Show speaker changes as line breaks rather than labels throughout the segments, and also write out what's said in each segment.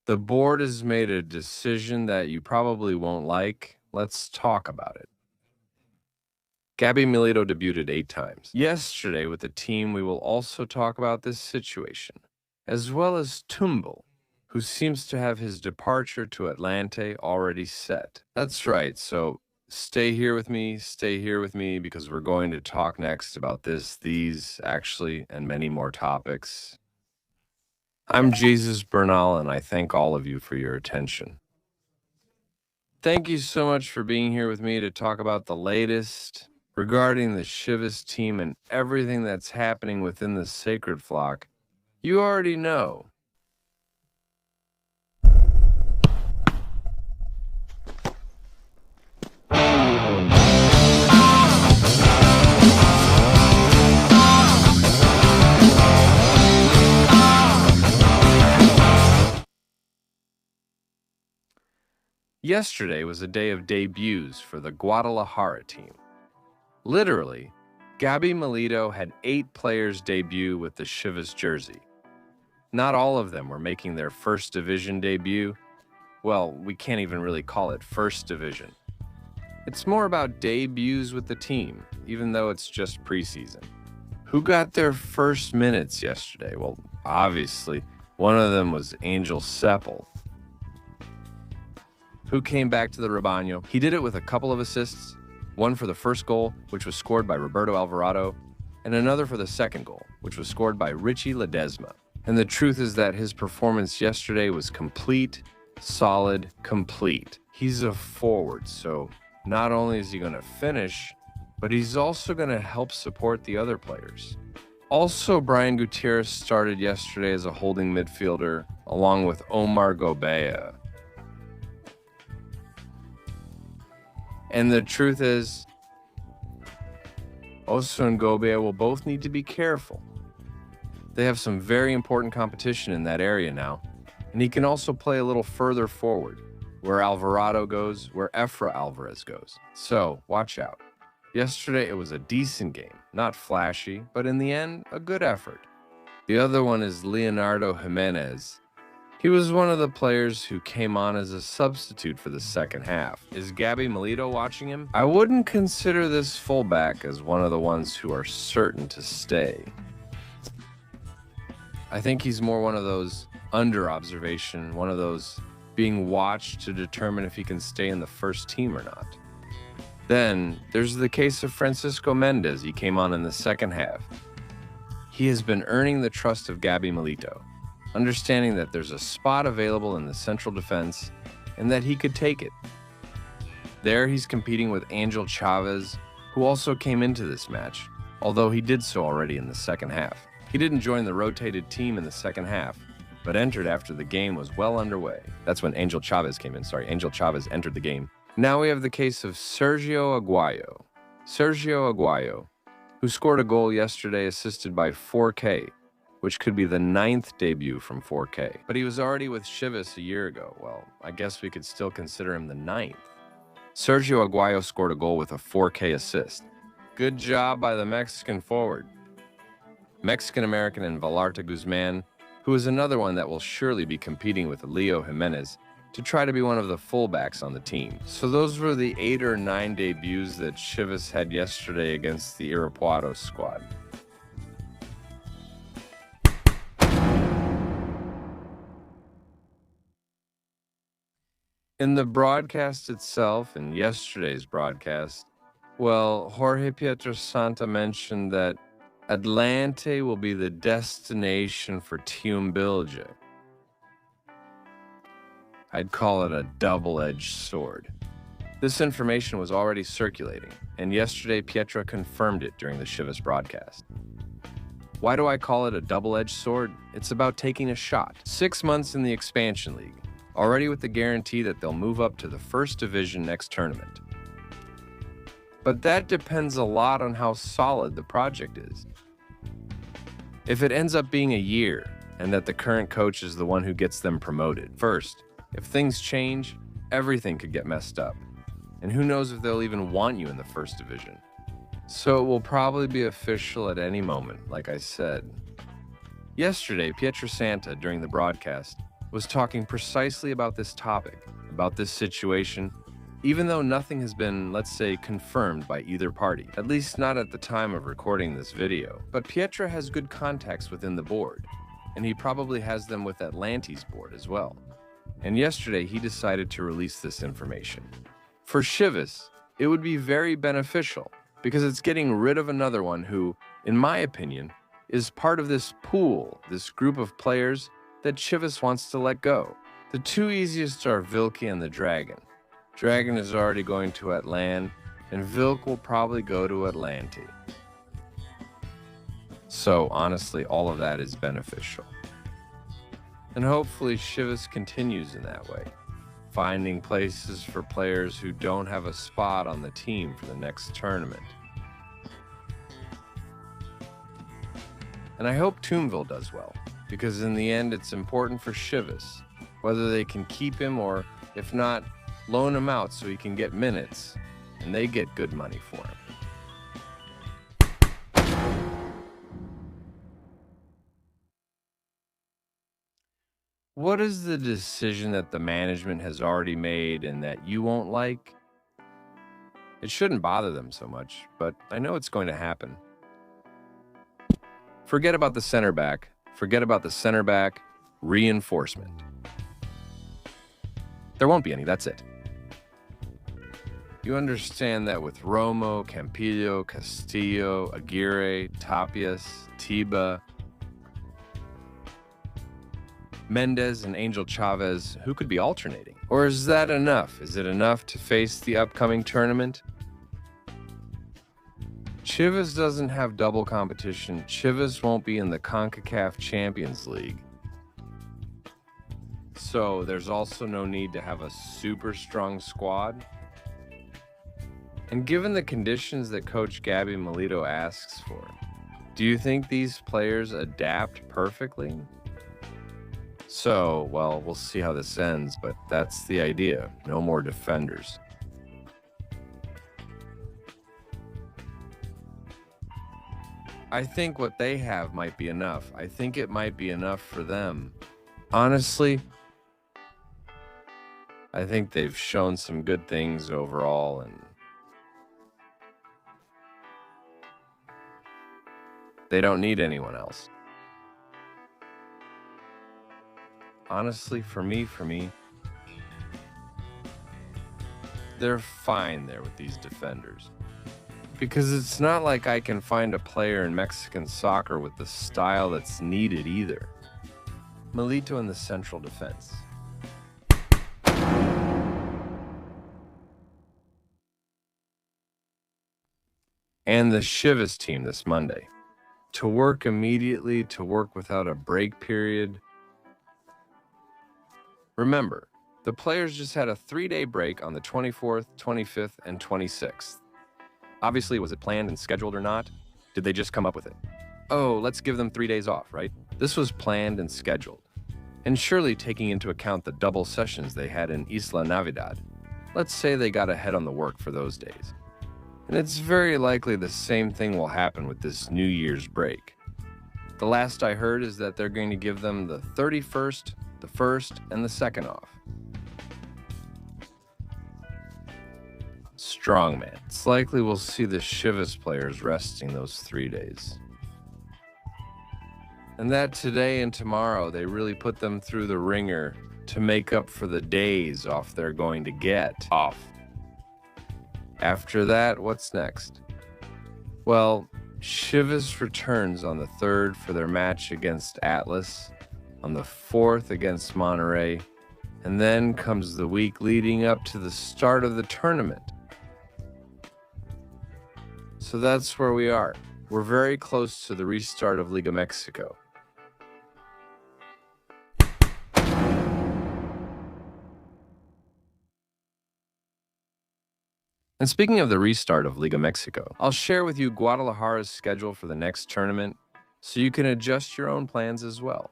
The board has made a decision that you probably won't like. Let's talk about it. Gabby Milito debuted 8 times. Yesterday with the team, we will also talk about this situation, as well as Tumbel, who seems to have his departure to Atlante already set. That's right, so stay here with me, because we're going to talk next about these, actually, and many more topics. I'm Jesus Bernal, and I thank all of you for your attention. Thank you so much for being here with me to talk about the latest regarding the Chivas team and everything that's happening within the sacred flock. You already know. Yesterday was a day of debuts for the Guadalajara team. Literally, Gabby Milito had 8 players debut with the Chivas jersey. Not all of them were making their first division debut. Well, we can't even really call it first division. It's more about debuts with the team, even though it's just preseason. Who got their first minutes yesterday? Well, obviously, one of them was Angel Seppel, who came back to the Rebaño. He did it with a couple of assists, one for the first goal, which was scored by Roberto Alvarado, and another for the second goal, which was scored by Richie Ledesma. And the truth is that his performance yesterday was complete, solid, complete. He's a forward, so not only is he going to finish, but he's also going to help support the other players. Also, Brian Gutierrez started yesterday as a holding midfielder, along with Omar Gobea. And the truth is, Oso and Gobea will both need to be careful. They have some very important competition in that area now, and he can also play a little further forward, where Alvarado goes, where Efra Alvarez goes. So, watch out. Yesterday, it was a decent game, not flashy, but in the end, a good effort. The other one is Leonardo Jimenez. He was one of the players who came on as a substitute for the second half. Is Gabby Milito watching him? I wouldn't consider this fullback as one of the ones who are certain to stay. I think he's more one of those under observation, one of those being watched to determine if he can stay in the first team or not. Then there's the case of Francisco Mendez. He came on in the second half. He has been earning the trust of Gabby Milito, understanding that there's a spot available in the central defense and that he could take it. There he's competing with Angel Chavez, who also came into this match, although he did so already in the second half. He didn't join the rotated team in the second half, but entered after the game was well underway. That's when Angel Chavez came in. Angel Chavez entered the game. Now we have the case of Sergio Aguayo. Sergio Aguayo, who scored a goal yesterday assisted by 4K, which could be the 9th debut from 4K. But he was already with Chivas a year ago. Well, I guess we could still consider him the 9th. Sergio Aguayo scored a goal with a 4K assist. Good job by the Mexican forward. Mexican-American and Vallarta Guzman, who is another one that will surely be competing with Leo Jimenez to try to be one of the fullbacks on the team. So those were the 8 or 9 debuts that Chivas had yesterday against the Irapuato squad. In the broadcast itself, in yesterday's broadcast, well, Jorge Pietrasanta mentioned that Atlante will be the destination for Tumbel. I'd call it a double-edged sword. This information was already circulating, and yesterday Pietra confirmed it during the Chivas broadcast. Why do I call it a double-edged sword? It's about taking a shot. 6 months in the expansion league, already with the guarantee that they'll move up to the first division next tournament. But that depends a lot on how solid the project is. If it ends up being a year, and that the current coach is the one who gets them promoted, first, if things change, everything could get messed up. And who knows if they'll even want you in the first division. So it will probably be official at any moment, like I said. Yesterday, Pietrasanta, during the broadcast, was talking precisely about this topic, about this situation, even though nothing has been, let's say, confirmed by either party, at least not at the time of recording this video. But Pietra has good contacts within the board, and he probably has them with Atlante's board as well. And yesterday he decided to release this information. For Chivas, it would be very beneficial because it's getting rid of another one who, in my opinion, is part of this pool, this group of players that Chivas wants to let go. The two easiest are Wilke and the Dragon. Dragon is already going to Atlante, and Wilke will probably go to Atlante. So honestly, all of that is beneficial. And hopefully Chivas continues in that way, finding places for players who don't have a spot on the team for the next tournament. And I hope Toonville does well, because in the end it's important for Chivas, whether they can keep him or, if not, loan him out so he can get minutes, and they get good money for him. What is the decision that the management has already made and that you won't like? It shouldn't bother them so much, but I know it's going to happen. Forget about the center back. Forget about the center back reinforcement. There won't be any, that's it. You understand that with Romo, Campillo, Castillo, Aguirre, Tapias, Tiba, Mendez, and Angel Chavez, who could be alternating? Or is that enough? Is it enough to face the upcoming tournament? Chivas doesn't have double competition. Chivas won't be in the CONCACAF Champions League. So there's also no need to have a super strong squad. And given the conditions that Coach Gabby Milito asks for, do you think these players adapt perfectly? So, well, we'll see how this ends, but that's the idea. No more defenders. I think what they have might be enough. I think it might be enough for them. Honestly, I think they've shown some good things overall, and they don't need anyone else. Honestly, for me, they're fine there with these defenders. Because it's not like I can find a player in Mexican soccer with the style that's needed either. Milito in the central defense. And the Chivas team this Monday. To work immediately, to work without a break period. Remember, the players just had a 3-day break on the 24th, 25th, and 26th. Obviously, was it planned and scheduled or not? Did they just come up with it? Oh, let's give them 3 days off, right? This was planned and scheduled. And surely taking into account the double sessions they had in Isla Navidad. Let's say they got ahead on the work for those days. And it's very likely the same thing will happen with this New Year's break. The last I heard is that they're going to give them the 31st, the 1st, and the 2nd off. Strongman. It's likely we'll see the Chivas players resting those 3 days. And that today and tomorrow they really put them through the ringer to make up for the days off they're going to get off. After that, what's next? Well, Chivas returns on the 3rd for their match against Atlas, on the 4th against Monterrey, and then comes the week leading up to the start of the tournament. So that's where we are. We're very close to the restart of Liga Mexico. And speaking of the restart of Liga Mexico, I'll share with you Guadalajara's schedule for the next tournament so you can adjust your own plans as well.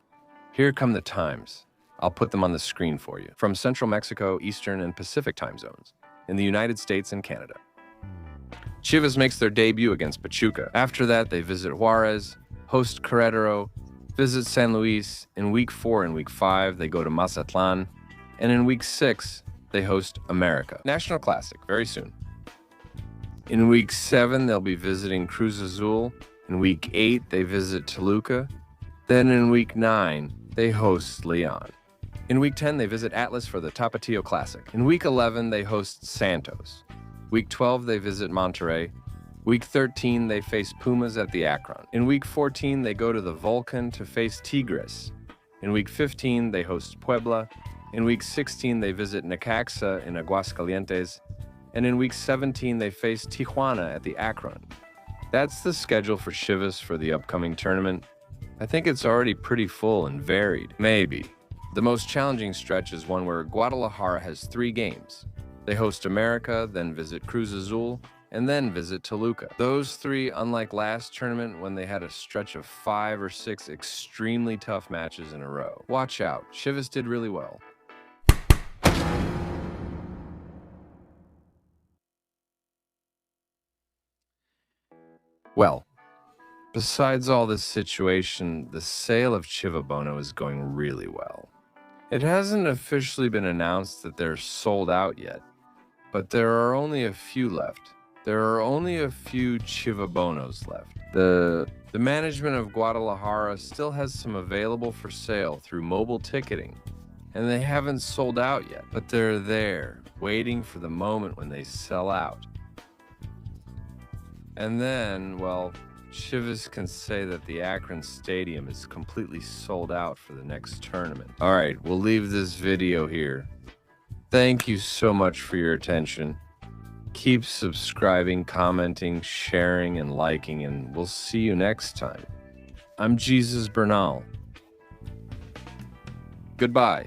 Here come the times. I'll put them on the screen for you. From Central Mexico, Eastern, and Pacific time zones, in the United States and Canada. Chivas makes their debut against Pachuca. After that, they visit Juarez, host Querétaro, visit San Luis. In week 4 and week 5, they go to Mazatlan. And in week 6, they host America. National Classic, very soon. In week 7, they'll be visiting Cruz Azul. In week 8, they visit Toluca. Then in week 9, they host Leon. In week 10, they visit Atlas for the Tapatio Classic. In week 11, they host Santos. Week 12, they visit Monterrey. Week 13, they face Pumas at the Akron. In week 14, they go to the Vulcan to face Tigres. In week 15, they host Puebla. In week 16, they visit Necaxa in Aguascalientes. And in week 17, they face Tijuana at the Akron. That's the schedule for Chivas for the upcoming tournament. I think it's already pretty full and varied. Maybe. The most challenging stretch is one where Guadalajara has 3 games. They host America, then visit Cruz Azul, and then visit Toluca. Those 3, unlike last tournament when they had a stretch of 5 or 6 extremely tough matches in a row. Watch out, Chivas did really well. Well, besides all this situation, the sale of Chivabono is going really well. It hasn't officially been announced that they're sold out yet, but there are only a few left. There are only a few Chivabonos left. The management of Guadalajara still has some available for sale through mobile ticketing, and they haven't sold out yet, but they're there, waiting for the moment when they sell out. And then, well, Chivas can say that the Akron Stadium is completely sold out for the next tournament. All right, we'll leave this video here. Thank you so much for your attention. Keep subscribing, commenting, sharing, and liking, and we'll see you next time. I'm Jesus Bernal. Goodbye.